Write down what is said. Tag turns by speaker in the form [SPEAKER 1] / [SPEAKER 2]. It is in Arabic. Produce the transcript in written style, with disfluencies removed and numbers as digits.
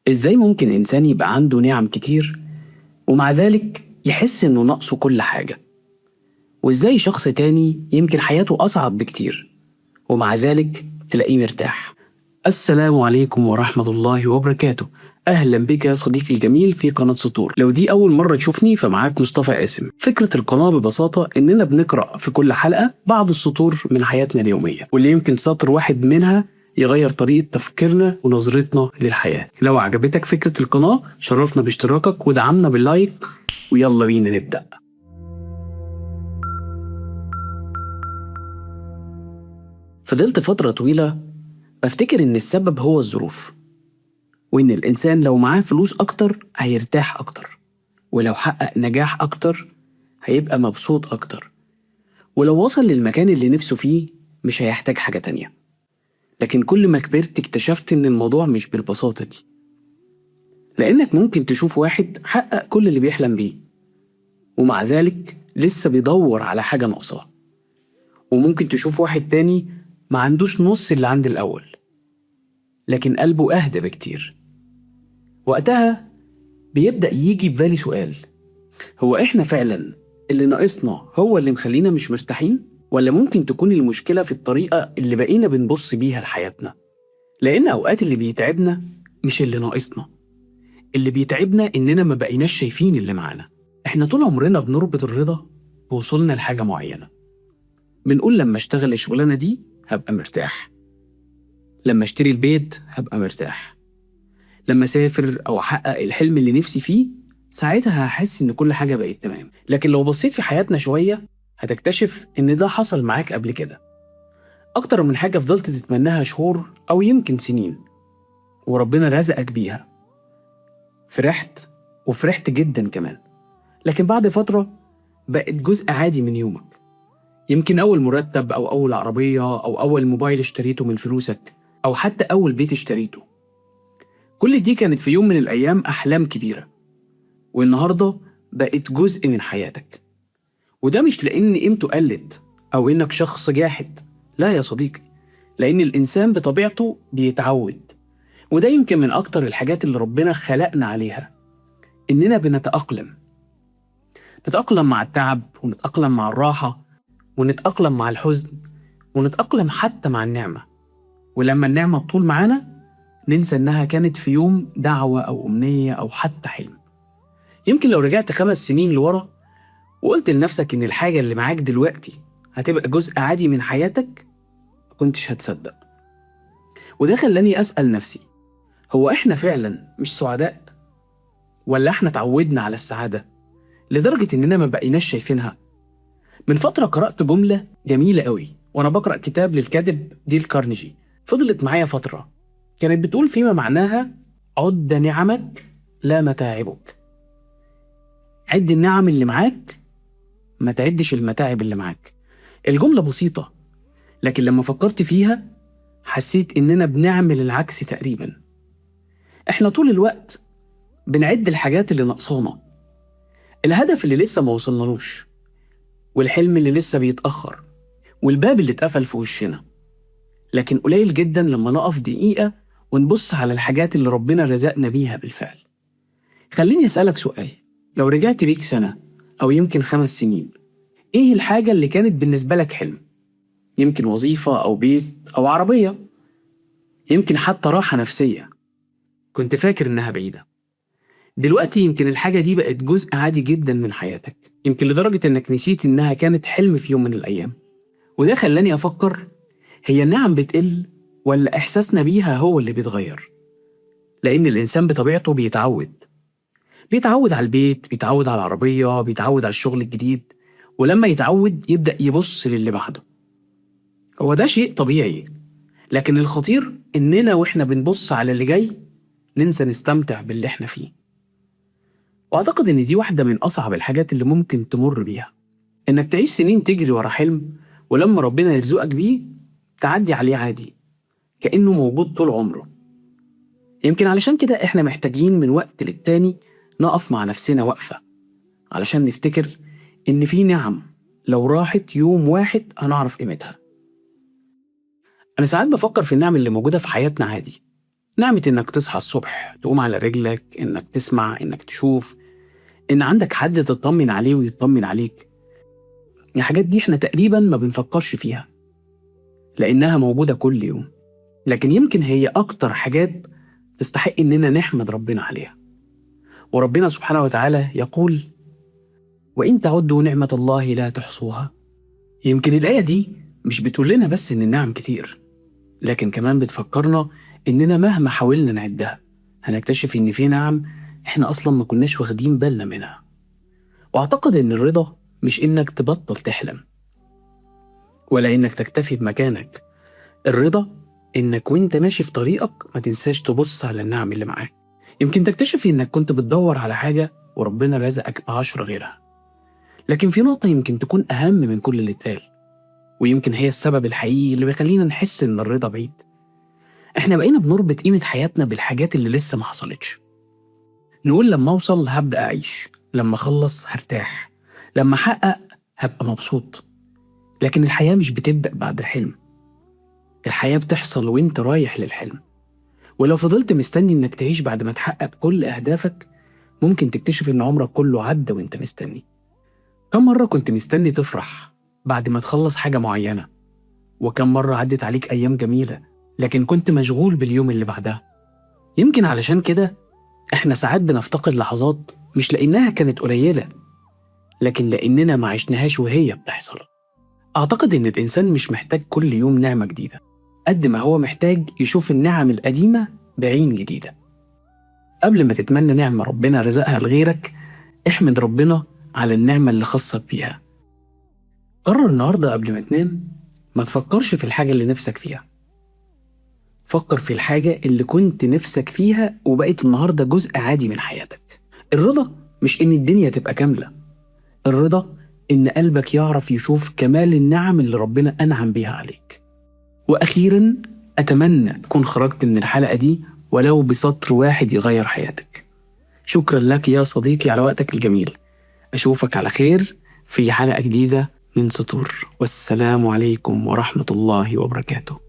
[SPEAKER 1] إزاي ممكن إنسان يبقى عنده نعم كتير ومع ذلك يحس إنه ناقصه كل حاجة؟ وإزاي شخص تاني يمكن حياته أصعب بكتير ومع ذلك تلاقيه مرتاح؟ السلام عليكم ورحمة الله وبركاته. أهلا بك يا صديقي الجميل في قناة سطور. لو دي أول مرة تشوفني فمعاك مصطفى قاسم. فكرة القناة ببساطة إننا بنقرأ في كل حلقة بعض السطور من حياتنا اليومية، واللي يمكن سطر واحد منها يغير طريقة تفكيرنا ونظرتنا للحياة. لو عجبتك فكرة القناة شرفنا باشتراكك ودعمنا باللايك، ويلا بينا نبدأ. فضلت فترة طويلة بفتكر إن السبب هو الظروف، وإن الإنسان لو معاه فلوس أكتر هيرتاح أكتر، ولو حقق نجاح أكتر هيبقى مبسوط أكتر، ولو وصل للمكان اللي نفسه فيه مش هيحتاج حاجة تانية. لكن كل ما كبرت اكتشفت إن الموضوع مش بالبساطة دي، لأنك ممكن تشوف واحد حقق كل اللي بيحلم بيه ومع ذلك لسه بيدور على حاجة ناقصاه، وممكن تشوف واحد تاني ما عندوش نص اللي عند الأول لكن قلبه أهدى بكتير. وقتها بيبدأ يجي ببالي سؤال: هو إحنا فعلا اللي ناقصنا هو اللي مخلينا مش مرتاحين؟ ولا ممكن تكون المشكلة في الطريقة اللي بقينا بنبص بيها لحياتنا؟ لأن أوقات اللي بيتعبنا مش اللي ناقصنا، اللي بيتعبنا إننا ما بقيناش شايفين اللي معانا. إحنا طول عمرنا بنربط الرضا بوصولنا لحاجة معينة. بنقول لما اشتغل الشغلانة دي هبقى مرتاح، لما اشتري البيت هبقى مرتاح، لما اسافر او احقق الحلم اللي نفسي فيه ساعتها هحس ان كل حاجة بقت تمام. لكن لو بصيت في حياتنا شوية هتكتشف ان ده حصل معاك قبل كده. اكتر من حاجة فضلت تتمناها شهور او يمكن سنين وربنا رزقك بيها، فرحت وفرحت جدا كمان، لكن بعد فترة بقت جزء عادي من يومك. يمكن اول مرتب او اول عربية او اول موبايل اشتريته من فلوسك او حتى اول بيت اشتريته، كل دي كانت في يوم من الأيام أحلام كبيرة، والنهاردة بقت جزء من حياتك. وده مش لأن قيمته قلت أو إنك شخص جاحد، لا يا صديقي، لأن الإنسان بطبيعته بيتعود. وده يمكن من أكتر الحاجات اللي ربنا خلقنا عليها، إننا نتأقلم مع التعب، ونتأقلم مع الراحة، ونتأقلم مع الحزن، ونتأقلم حتى مع النعمة. ولما النعمة تطول معانا ننسى إنها كانت في يوم دعوة أو أمنية أو حتى حلم. يمكن لو رجعت 5 سنين لورا وقلت لنفسك إن الحاجة اللي معاك دلوقتي هتبقى جزء عادي من حياتك مكنتش هتصدق. وده خلاني أسأل نفسي: هو إحنا فعلا مش سعداء؟ ولا إحنا اتعودنا على السعادة لدرجة إننا ما بقيناش شايفينها؟ من فترة قرأت جملة جميلة قوي وأنا بقرأ كتاب للكاتب ديل كارنيجي، فضلت معايا فترة. كانت بتقول فيما معناها: عد نعمك لا متاعبك. عد النعم اللي معاك، ما تعدش المتاعب اللي معاك. الجملة بسيطة، لكن لما فكرت فيها حسيت إننا بنعمل العكس تقريبا. إحنا طول الوقت بنعد الحاجات اللي ناقصانا، الهدف اللي لسه ما وصلنالوش، والحلم اللي لسه بيتأخر، والباب اللي اتقفل في وشنا. لكن قليل جدا لما نقف دقيقة ونبص على الحاجات اللي ربنا رزقنا بيها بالفعل. خليني أسألك سؤال: لو رجعت بيك سنة أو يمكن 5 سنين، إيه الحاجة اللي كانت بالنسبة لك حلم؟ يمكن وظيفة أو بيت أو عربية، يمكن حتى راحة نفسية كنت فاكر إنها بعيدة. دلوقتي يمكن الحاجة دي بقت جزء عادي جدا من حياتك، يمكن لدرجة إنك نسيت إنها كانت حلم في يوم من الأيام. وده خلاني أفكر: هي النعم بتقل ولا إحساسنا بيها هو اللي بيتغير؟ لأن الإنسان بطبيعته بيتعود على البيت، بيتعود على العربية، بيتعود على الشغل الجديد، ولما يتعود يبدأ يبص للي بعده. هو ده شيء طبيعي، لكن الخطير إننا وإحنا بنبص على اللي جاي ننسى نستمتع باللي إحنا فيه. وأعتقد إن دي واحدة من أصعب الحاجات اللي ممكن تمر بيها، إنك تعيش سنين تجري ورا حلم ولما ربنا يرزقك بيه تعدي عليه عادي كأنه موجود طول عمره. يمكن علشان كده إحنا محتاجين من وقت للتاني نقف مع نفسنا وقفة، علشان نفتكر إن في نعم لو راحت يوم واحد هنعرف قيمتها. أنا ساعات بفكر في النعم اللي موجودة في حياتنا عادي، نعمة إنك تصحى الصبح تقوم على رجلك، إنك تسمع، إنك تشوف، إن عندك حد تطمن عليه ويطمن عليك. الحاجات دي إحنا تقريبا ما بنفكرش فيها لأنها موجودة كل يوم، لكن يمكن هي أكتر حاجات تستحق إننا نحمد ربنا عليها. وربنا سبحانه وتعالى يقول: وإن تعدوا نعمة الله لا تحصوها. يمكن الآية دي مش بتقول لنا بس إن النعم كتير، لكن كمان بتفكرنا إننا مهما حاولنا نعدها هنكتشف إن في نعم إحنا أصلا ما كناش واخدين بالنا منها. وأعتقد إن الرضا مش إنك تبطل تحلم ولا إنك تكتفي بمكانك. الرضا إنك وإنت ماشي في طريقك ما تنساش تبص على النعم اللي معاك. يمكن تكتشف إنك كنت بتدور على حاجة وربنا رزقك ب10 غيرها. لكن في نقطة يمكن تكون أهم من كل اللي اتقال، ويمكن هي السبب الحقيقي اللي بيخلينا نحس إن الرضا بعيد. إحنا بقينا بنربط قيمة حياتنا بالحاجات اللي لسه ما حصلتش. نقول لما أوصل هبدأ أعيش، لما أخلص هرتاح، لما أحقق هبقى مبسوط. لكن الحياة مش بتبدأ بعد الحلم، الحياة بتحصل وإنت رايح للحلم. ولو فضلت مستني إنك تعيش بعد ما تحقق كل أهدافك، ممكن تكتشف إن عمرك كله عدى وإنت مستني. كم مرة كنت مستني تفرح بعد ما تخلص حاجة معينة؟ وكم مرة عدت عليك أيام جميلة لكن كنت مشغول باليوم اللي بعدها؟ يمكن علشان كده إحنا ساعات بنفتقد لحظات مش لأنها كانت قليلة، لكن لأننا ما عشناهاش وهي بتحصل. أعتقد إن الإنسان مش محتاج كل يوم نعمة جديدة قد ما هو محتاج يشوف النعم القديمة بعين جديدة. قبل ما تتمنى نعمة ربنا رزقها لغيرك، احمد ربنا على النعمة اللي خصك بيها. قرر النهاردة قبل ما تنام ما تفكرش في الحاجة اللي نفسك فيها، فكر في الحاجة اللي كنت نفسك فيها وبقيت النهاردة جزء عادي من حياتك. الرضا مش إن الدنيا تبقى كاملة، الرضا إن قلبك يعرف يشوف كمال النعم اللي ربنا أنعم بيها عليك. وأخيراً أتمنى تكون خرجت من الحلقة دي ولو بسطر واحد يغير حياتك. شكراً لك يا صديقي على وقتك الجميل. أشوفك على خير في حلقة جديدة من سطور، والسلام عليكم ورحمة الله وبركاته.